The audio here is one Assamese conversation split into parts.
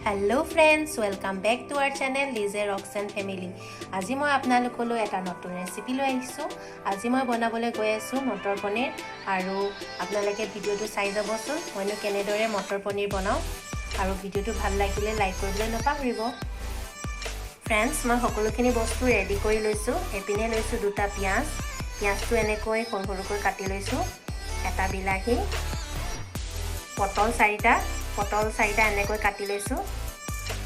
Hello friends, welcome back to our channel Lise Rocks and Family. আজি মই আপোনালোকলৈ এটা নতুন ৰেচিপি লৈ আহিছো। আজি মই বনাবলৈ গৈ আছো মটৰ পনীৰ আৰু আপোনালোকে ভিডিওটো চাই যাবচোন মইনো কেনেদৰে মটৰ পনীৰ বনাও আৰু ভিডিওটো ভাল লাগিলে লাইক কৰিবলৈ নাপাহৰিব। Friends, মই সকলোখিনি বস্তু ৰেডি কৰি লৈছো। এপিনে লৈছো দুটা পিয়াজ। পিয়াজটো এনেকৈ সৰু-সৰুকৈ কাটি লৈছো। এটা বিলাহী, পটল চাৰিটা এনেকৈ কাটি লৈছো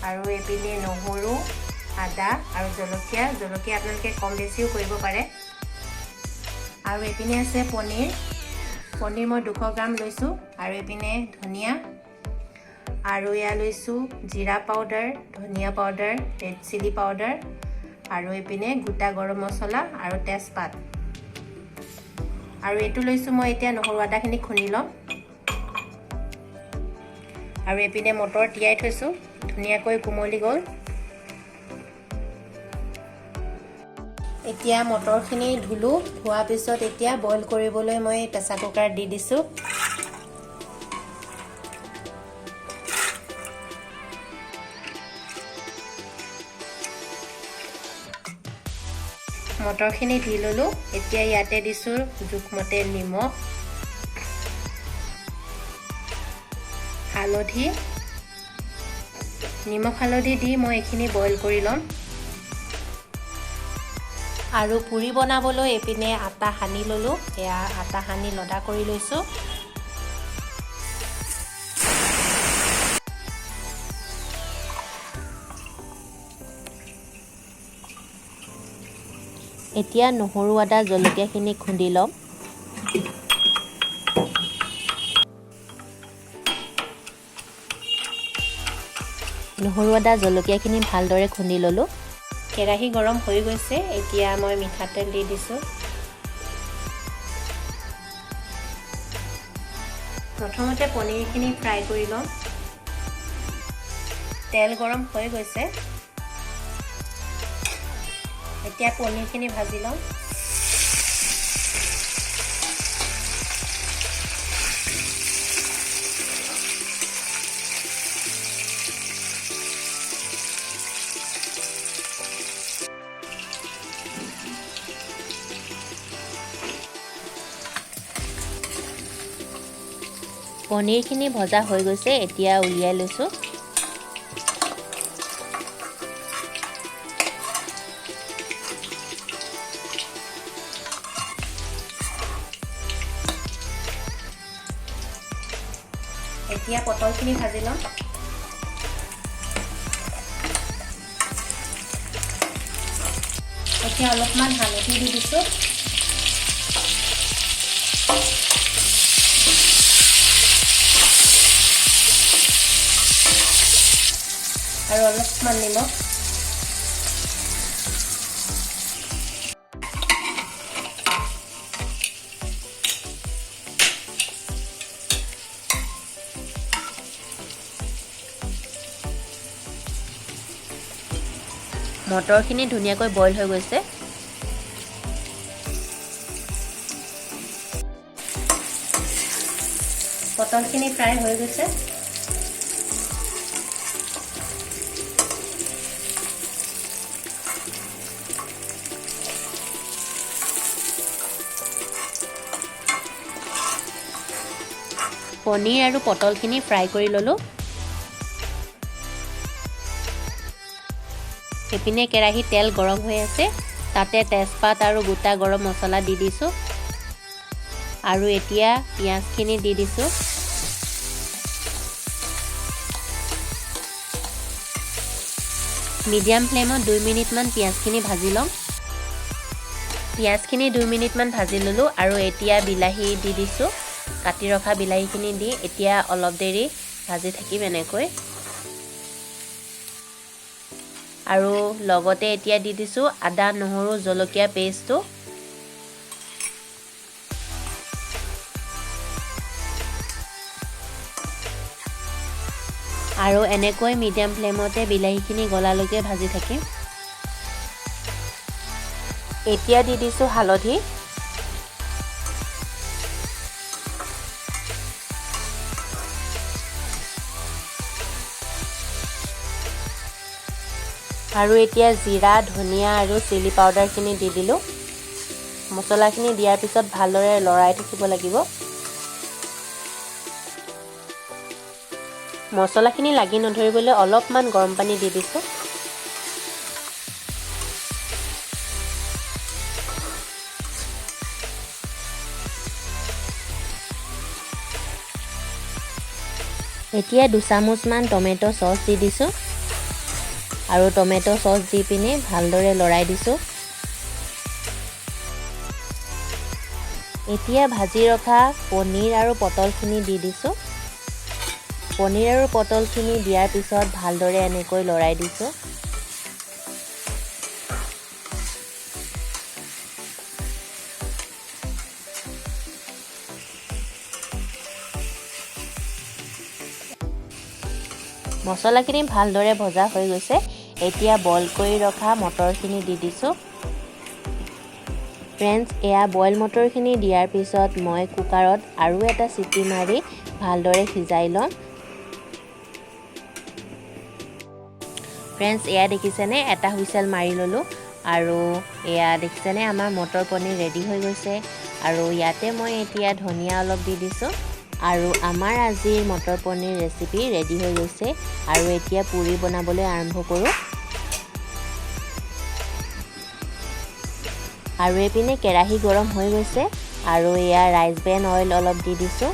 আৰু এপিনে নহৰু, আদা আৰু জলকীয়া আপোনালোকে কম বেছিও কৰিব পাৰে। আৰু এপিনে আছে পনীৰ মই 200 গ্ৰাম লৈছো আৰু এপিনে ধনিয়া আৰু ইয়া লৈছো জিৰা পাউডাৰ, ধনিয়া পাউডাৰ, ৰেড চিলি পাউডাৰ আৰু এপিনে গোটা গৰম মছলা আৰু তেজপাত। আৰু এটো লৈছো মই এতিয়া নহৰু আদাখিনি খুনি লম। আৰু এপিনে মটৰ তিয়াই থৈছো ধুনিয়াকৈ কুমলি গল। এতিয়া মটৰখিনি ধুলো, ধোৱা পিছত এতিয়া বইল কৰিবলৈ মই প্ৰেসাৰ কুকাৰ দি দিছো। মটৰখিনি দি ললো। এতিয়া ইয়াতে দিছো জোখমতে নিমখ, হালধি, নিমখ হালধি দি মই এখিনি বইল কৰি লম। আৰু পুৰি বনাবলৈ এপিনে আটা সানি ললো। এয়া আটা সানি লডা কৰি লৈছো। এতিয়া নহৰু আদা জলকীয়াখিনি খুন্দি লম। নহৰু আদা জলকীয়াখিনি ভালদৰে খুন্দি ললো। কেৰাহী গৰম হৈ গৈছে। এতিয়া মই মিঠাতেল দি দিছো। প্ৰথমতে পনীৰখিনি ফ্ৰাই কৰি লম। তেল গৰম হৈ গৈছে। এতিয়া পনীৰখিনি ভাজি লম। পনীৰখিনি ভজা হৈ গৈছে। এতিয়া উলিয়াই লৈছো। এতিয়া পটলখিনি ভাজি লম। এতিয়া অলপমান হালধি দি দিছো। আৰু অলপমান নিমখ। মটৰখিনি ধুনীয়াকৈ বইল হৈ গৈছে। পটলখিনি ফ্ৰাই হৈ গৈছে। পনীৰ আৰু পটলখিনি ফ্ৰাই কৰি ললো। এপিনে কেৰাহীত তেল গৰম হৈ আছে। তাতে তেজপাত আৰু গোটা গৰম মছলা দি দিছো। আৰু এতিয়া পিয়াজখিনি দি দিছো। মিডিয়াম ফ্লেমত 2 মিনিটমান পিয়াজখিনি ভাজি লম। পিয়াজখিনি 2 মিনিটমান ভাজি ললো আৰু এতিয়া বিলাহী দি দিছো। কাটি ৰখা বিলাহীখিনি দি এতিয়া অলপ দেৰি ভাজি থাকিম এনেকৈ। আৰু লগতে এতিয়া দি দিছো আদা নহৰু জলকীয়া পেষ্টটো। আৰু এনেকৈ মিডিয়াম ফ্লেমতে বিলাহীখিনি গলালৈকে ভাজি থাকিম। এতিয়া দি দিছো হালধি। আৰু এতিয়া জিৰা ধনিয়া আৰু চিলি পাউডাৰখিনি দি দিলোঁ মছলাখিনি দিয়াৰ পিছত ভালদৰে লৰাই থাকিব লাগিব মছলাখিনি লাগি নধৰিবলৈ অলপমান গৰম পানী দি দিছোঁ এতিয়া 2 চামুচমান টমেটো সস দি দিছোঁ আৰু টমেটো সস দি পিনে ভালদৰে লৰাই দিছোঁ এতিয়া ভাজি ৰখা পনীৰ আৰু পটলখিনি দি দিছোঁ পনীৰ আৰু পটলখিনি দিয়াৰ পিছত ভালদৰে এনেকৈ লৰাই দিছোঁ মছলাখিনি ভালদৰে ভজা হৈ গৈছে এতিয়া বইল কৰি ৰখা মটৰখিনি দি দিছোঁ ফ্ৰেণ্ডছ এয়া বইল মটৰখিনি দিয়াৰ পিছত মই কুকাৰত আৰু এটা চিটি মাৰি ভালদৰে সিজাই ল'ম ফ্ৰেণ্ডছ এয়া দেখিছেনে এটা হুইচেল মাৰি ল'লোঁ আৰু এয়া দেখিছেনে আমাৰ মটৰ পনীৰ ৰেডি হৈ গৈছে আৰু ইয়াতে মই এতিয়া ধনিয়া অলপ দি দিছোঁ আৰু আমাৰ আজিৰ মটৰ পনীৰ ৰেচিপি ৰেডি হৈ গৈছে আৰু এতিয়া পুৰি বনাবলৈ আৰম্ভ কৰোঁ আৰু এপিনে কেৰাহী গৰম হৈ গৈছে আৰু এয়া ৰাইচ ব্ৰেন অইল অলপ দি দিছোঁ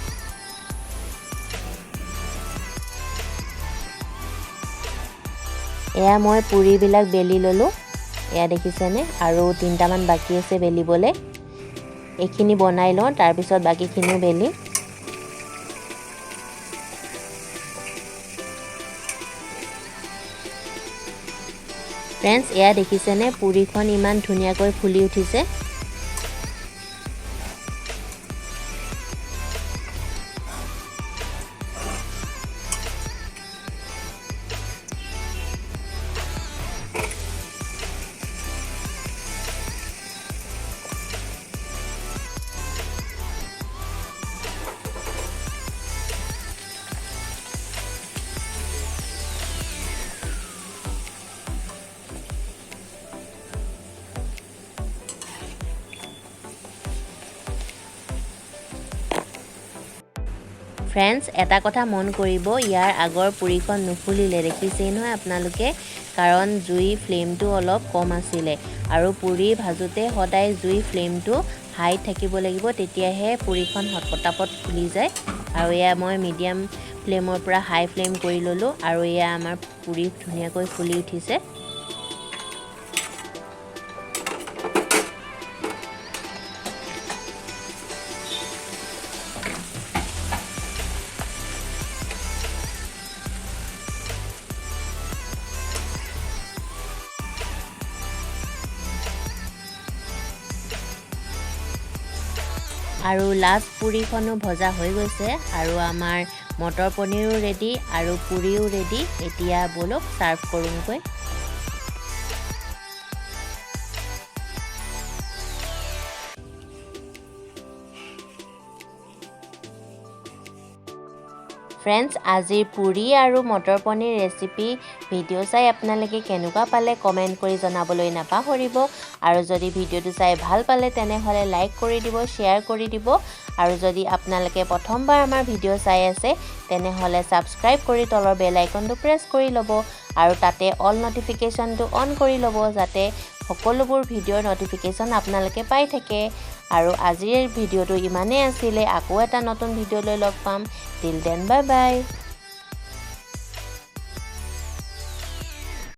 এয়া মই পুৰিবিলাক বেলি ল'লোঁ এয়া দেখিছেনে আৰু 3টামান বাকী আছে বেলিবলৈ এইখিনি বনাই লওঁ তাৰপিছত বাকীখিনিও বেলি ফ্ৰেণ্ডছ এয়া দেখিছেনে পুৰিখন ইমান ধুনীয়াকৈ ফুলি উঠিছে ফ্ৰেণ্ডছ এটা কথা মন কৰিব ইয়াৰ আগৰ পুৰিখন নুফুলিলে দেখিছেই নহয় আপোনালোকে কাৰণ জুই ফ্লেমটো অলপ কম আছিলে আৰু পুৰি ভাজোতে সদায় জুই ফ্লেমটো হাই থাকিব লাগিব তেতিয়াহে পুৰিখন পটাপট ফুলি যায় আৰু এয়া মই মিডিয়াম ফ্লেমৰ পৰা হাই ফ্লেম কৰি ল'লোঁ আৰু এয়া আমাৰ পুৰি ধুনীয়াকৈ ফুলি উঠিছে আৰু লাষ্ট পুৰিখনো ভজা হৈ গৈছে আৰু আমাৰ মটৰ পনীৰো ৰেডি আৰু পুৰিও ৰেডি এতিয়া বলক সাৰ্ভ কৰোঁগৈ ফ্ৰেণ্ডছ আজিৰ পুৰি আৰু মটৰ পনীৰ ৰেচিপি ভিডিঅ' চাই আপোনালোকে কেনেকুৱা পালে কমেণ্ট কৰি জনাবলৈ নাপাহৰিব আৰু যদি ভিডিঅ'টো চাই ভাল পালে তেনেহ'লে লাইক কৰি দিব শ্বেয়াৰ কৰি দিব আৰু যদি আপোনালোকে প্ৰথমবাৰ আমাৰ ভিডিঅ' চাই আছে তেনেহ'লে ছাবস্ক্ৰাইব কৰি তলৰ বেল আইকনটো প্ৰেছ কৰি ল'ব আৰু তাতে অল নটিফিকেশ্যনটো অন কৰি ল'ব যাতে সকলোবোৰ ভিডিঅ'ৰ নটিফিকেশ্যন আপোনালোকে পাই থাকে আৰু আজিৰ ভিডিঅ'টো ইমানেই আছিলে আকৌ এটা নতুন ভিডিঅ' লৈ লগ পাম টিল দেন বাই বাই